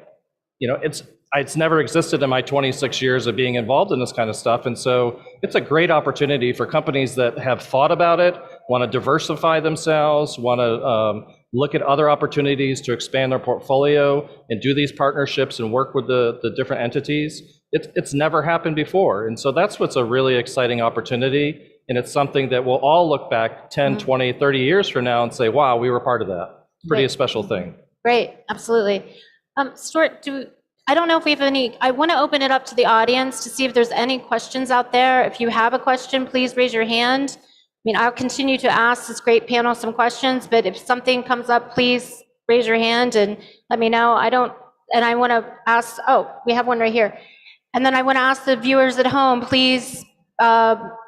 You know, it's never existed in my 26 years of being involved in this kind of stuff. And so it's a great opportunity for companies that have thought about it, want to diversify themselves, want to look at other opportunities to expand their portfolio and do these partnerships and work with the different entities. It's never happened before. And so that's what's a really exciting opportunity. And it's something that we'll all look back 10, 20, 30 years from now and say, wow, we were part of that. Pretty special thing. Great, absolutely. Stuart, I don't know if we have any, I want to open it up to the audience to see if there's any questions out there. If you have a question, please raise your hand. I mean, I'll continue to ask this great panel some questions, but if something comes up, please raise your hand and let me know. And I want to ask, we have one right here. And then I want to ask the viewers at home, please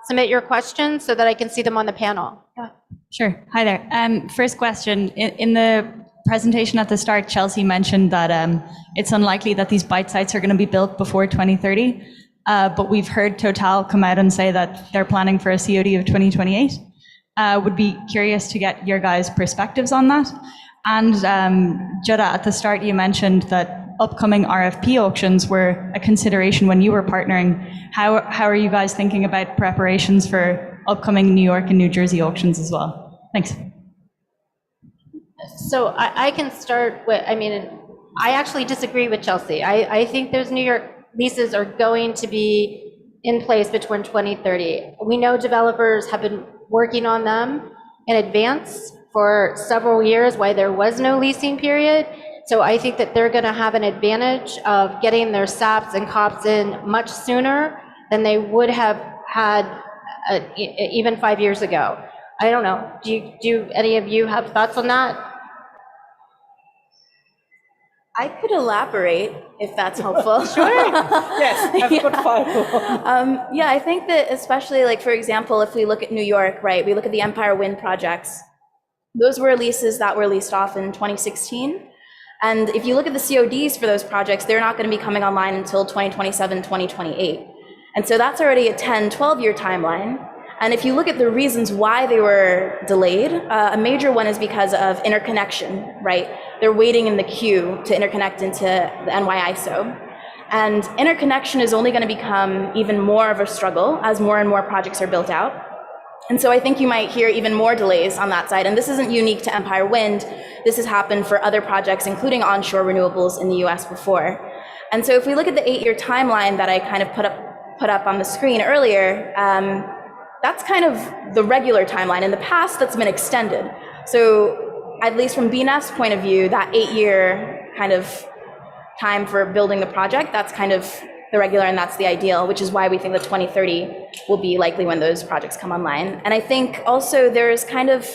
submit your questions so that I can see them on the panel. Yeah. Sure. Hi there. First question. In the presentation at the start, Chelsea mentioned that it's unlikely that these bite sites are going to be built before 2030. But we've heard Total come out and say that they're planning for a COD of 2028. Would be curious to get your guys' perspectives on that. And Jutta, at the start you mentioned that upcoming RFP auctions were a consideration when you were partnering. How are you guys thinking about preparations for upcoming New York and New Jersey auctions as well? Thanks. So I can start with, I mean, I actually disagree with Chelsea. I think those New York leases are going to be in place between 2030. We know developers have been working on them in advance for several years while there was no leasing period. So I think that they're going to have an advantage of getting their SAPs and COPs in much sooner than they would have had even 5 years ago. I don't know. Do any of you have thoughts on that? I could elaborate if that's helpful. Sure. Yes, have a good follow. Yeah, I think that especially, like, for example, if we look at New York, right, we look at the Empire Wind projects. Those were leases that were leased off in 2016. And if you look at the CODs for those projects, they're not going to be coming online until 2027, 2028. And so that's already a 10, 12-year timeline. And if you look at the reasons why they were delayed, a major one is because of interconnection, right? They're waiting in the queue to interconnect into the NYISO. And interconnection is only going to become even more of a struggle as more and more projects are built out. And so I think you might hear even more delays on that side. And this isn't unique to Empire Wind. This has happened for other projects, including onshore renewables in the US before. And so if we look at the 8-year timeline that I kind of put up on the screen earlier, that's kind of the regular timeline. In the past, that's been extended. So at least from BNF's point of view, that 8-year kind of time for building the project, that's kind of the regular, and that's the ideal, which is why we think that 2030 will be likely when those projects come online. And I think also there's kind of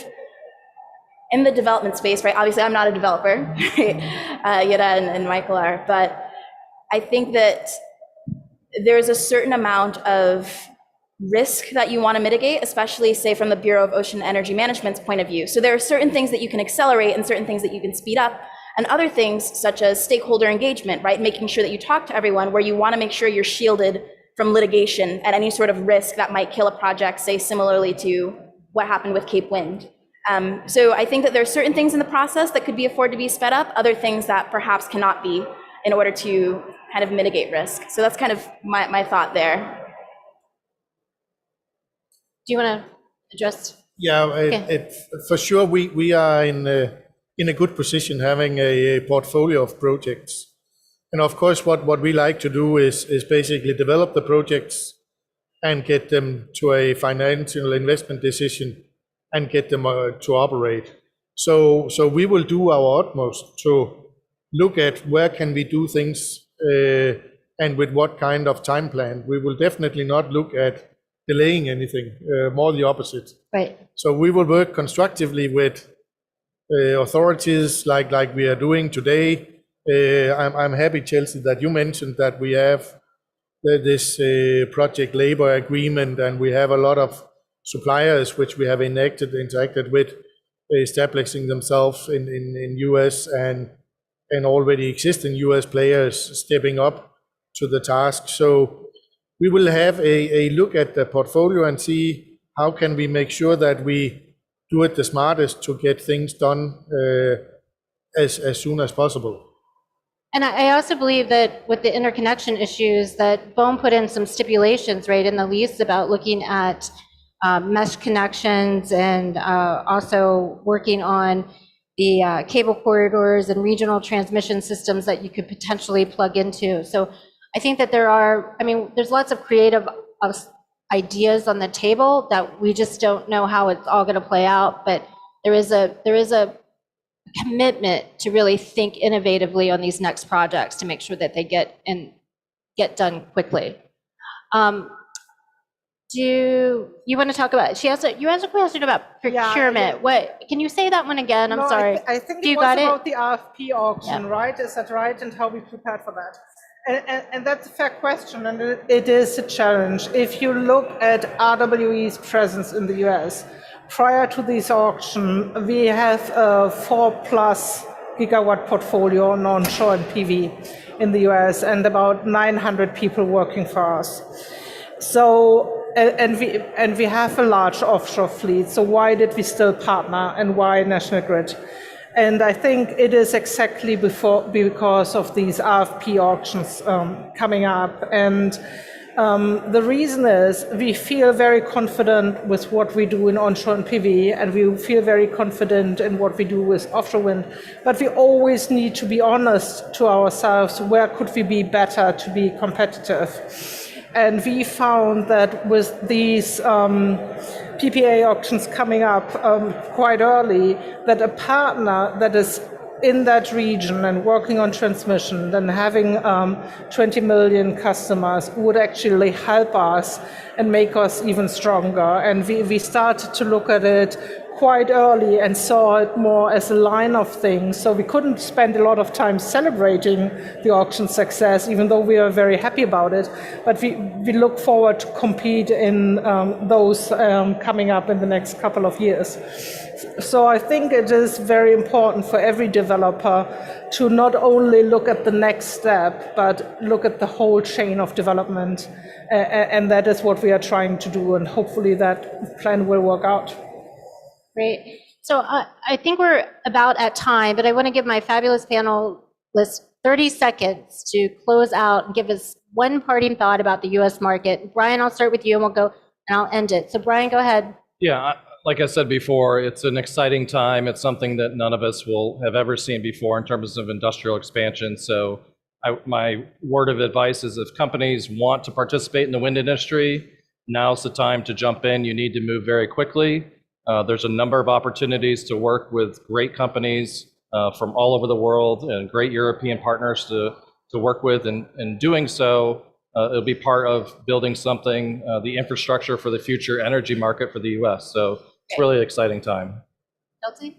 in the development space, right? Obviously, I'm not a developer, right? Yada and Michael are, but I think that there's a certain amount of risk that you want to mitigate, especially say from the Bureau of Ocean Energy Management's point of view. So there are certain things that you can accelerate and certain things that you can speed up, and other things such as stakeholder engagement, right? Making sure that you talk to everyone, where you want to make sure you're shielded from litigation and any sort of risk that might kill a project, say similarly to what happened with Cape Wind. So I think that there are certain things in the process that could be afforded to be sped up, other things that perhaps cannot be, in order to kind of mitigate risk. So that's kind of my thought there. Do you want to address? Yeah, for sure we are in a good position having a portfolio of projects. And of course, what we like to do is basically develop the projects and get them to a financial investment decision and get them to operate. So we will do our utmost to look at where can we do things and with what kind of time plan. We will definitely not look at delaying anything, more the opposite. Right. So we will work constructively with authorities like we are doing today. I'm happy, Chelsea, that you mentioned that we have this project labor agreement, and we have a lot of suppliers which we have interacted with, establishing themselves in US and already existing US players stepping up to the task. So we will have a look at the portfolio and see how can we make sure that we do it the smartest to get things done as soon as possible. And I also believe that with the interconnection issues, that BOEM put in some stipulations, right, in the lease about looking at mesh connections and also working on the cable corridors and regional transmission systems that you could potentially plug into. So I think that there's lots of creative ideas on the table that we just don't know how it's all going to play out, but there is a commitment to really think innovatively on these next projects to make sure that they get done quickly. Do you want to talk about? You asked a question about procurement. Yeah. What can you say that one again? I'm sorry. I think you it was got about the RFP auction, Yeah. right? Is that right? And how we prepared for that? And that's a fair question, and it is a challenge. If you look at RWE's presence in the US, prior to this auction, we have a 4+ gigawatt portfolio on onshore and PV in the US, and about 900 people working for us. So, and we have a large offshore fleet. So why did we still partner, and why National Grid? And I think it is exactly because of these RFP auctions coming up. And the reason is we feel very confident with what we do in onshore and PV, and we feel very confident in what we do with offshore wind. But we always need to be honest to ourselves, where could we be better to be competitive? And we found that with these PPA auctions coming up quite early, that a partner that is in that region and working on transmission, then having 20 million customers would actually help us and make us even stronger. And we started to look at it quite early and saw it more as a line of things. So we couldn't spend a lot of time celebrating the auction success, even though we are very happy about it. But we look forward to compete in those coming up in the next couple of years. So I think it is very important for every developer to not only look at the next step, but look at the whole chain of development. And that is what we are trying to do. And hopefully that plan will work out. Great. So I think we're about at time, but I want to give my fabulous panelists 30 seconds to close out and give us one parting thought about the U.S. market. Brian, I'll start with you and we'll go, and I'll end it. So Brian, go ahead. Yeah, like I said before, it's an exciting time. It's something that none of us will have ever seen before in terms of industrial expansion. So my word of advice is, if companies want to participate in the wind industry, now's the time to jump in. You need to move very quickly. There's a number of opportunities to work with great companies from all over the world and great European partners to work with. And doing so, it'll be part of building something, the infrastructure for the future energy market for the US. So it's really an exciting time. Chelsea?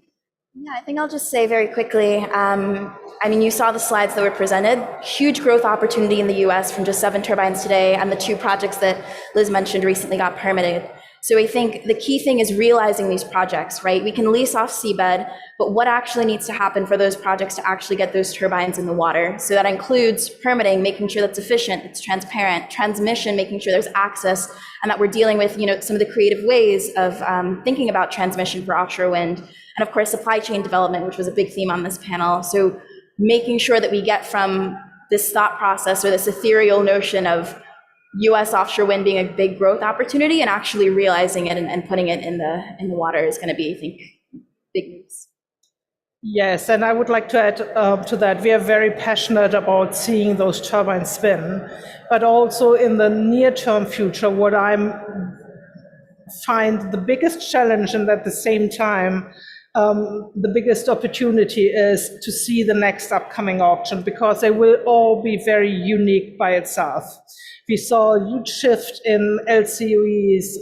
Yeah, I think I'll just say very quickly, I mean, you saw the slides that were presented. Huge growth opportunity in the US from just 7 turbines today, and the 2 projects that Liz mentioned recently got permitted. So I think the key thing is realizing these projects, right? We can lease off seabed, but what actually needs to happen for those projects to actually get those turbines in the water? So that includes permitting, making sure that's efficient, it's transparent, transmission, making sure there's access, and that we're dealing with, some of the creative ways of thinking about transmission for offshore wind. And of course, supply chain development, which was a big theme on this panel. So making sure that we get from this thought process or this ethereal notion of US offshore wind being a big growth opportunity and actually realizing it and putting it in the water is going to be, I think, big news. Yes, and I would like to add to that, we are very passionate about seeing those turbines spin, but also in the near-term future, what I find the biggest challenge and at the same time, the biggest opportunity is to see the next upcoming auction, because they will all be very unique by itself. We saw a huge shift in LCOEs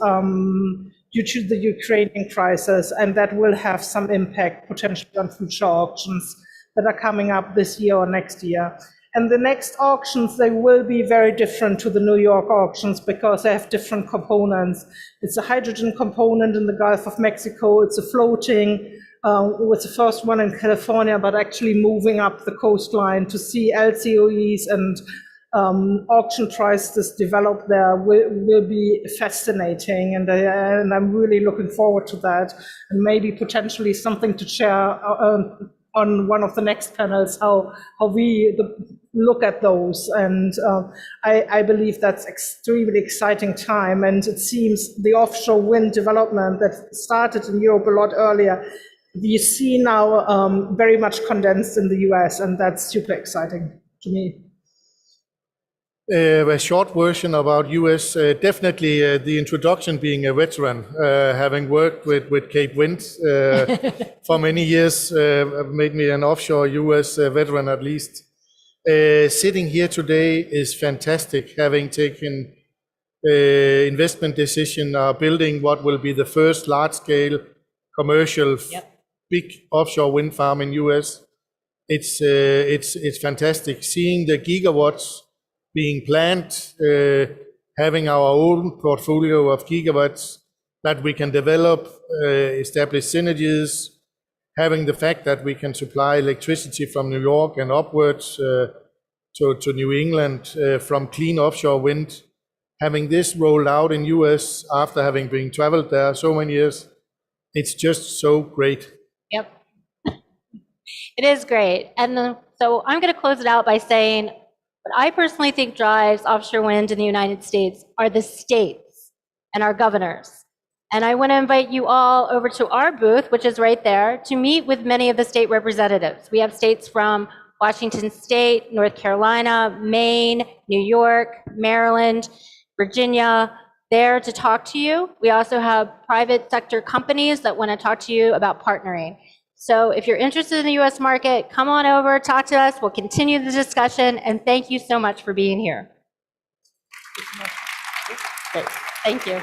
due to the Ukrainian crisis, and that will have some impact potentially on future auctions that are coming up this year or next year. And the next auctions, they will be very different to the New York auctions because they have different components. It's a hydrogen component in the Gulf of Mexico, it's a floating, it was the first one in California, but actually moving up the coastline to see LCOEs and auction prices develop there will be fascinating, and I'm really looking forward to that, and maybe potentially something to share on one of the next panels, how we look at those. And I believe that's extremely exciting time, and it seems the offshore wind development that started in Europe a lot earlier, you see now very much condensed in the US, and that's super exciting to me. A short version about US, definitely the introduction being a veteran, having worked with Cape Wind for many years, made me an offshore US veteran at least. Sitting here today is fantastic, having taken investment decision, building what will be the first large-scale commercial big offshore wind farm in US. It's fantastic seeing the gigawatts being planned, having our own portfolio of gigawatts that we can develop, establish synergies, having the fact that we can supply electricity from New York and upwards to New England from clean offshore wind. Having this rolled out in US after having been traveled there so many years, it's just so great. Yep. It is great. And so I'm going to close it out by saying, what I personally think drives offshore wind in the United States are the states and our governors. And I want to invite you all over to our booth, which is right there, to meet with many of the state representatives. We have states from Washington State, North Carolina, Maine, New York, Maryland, Virginia, there to talk to you. We also have private sector companies that want to talk to you about partnering. So if you're interested in the US market, come on over, talk to us. We'll continue the discussion, and thank you so much for being here. Great. Thank you.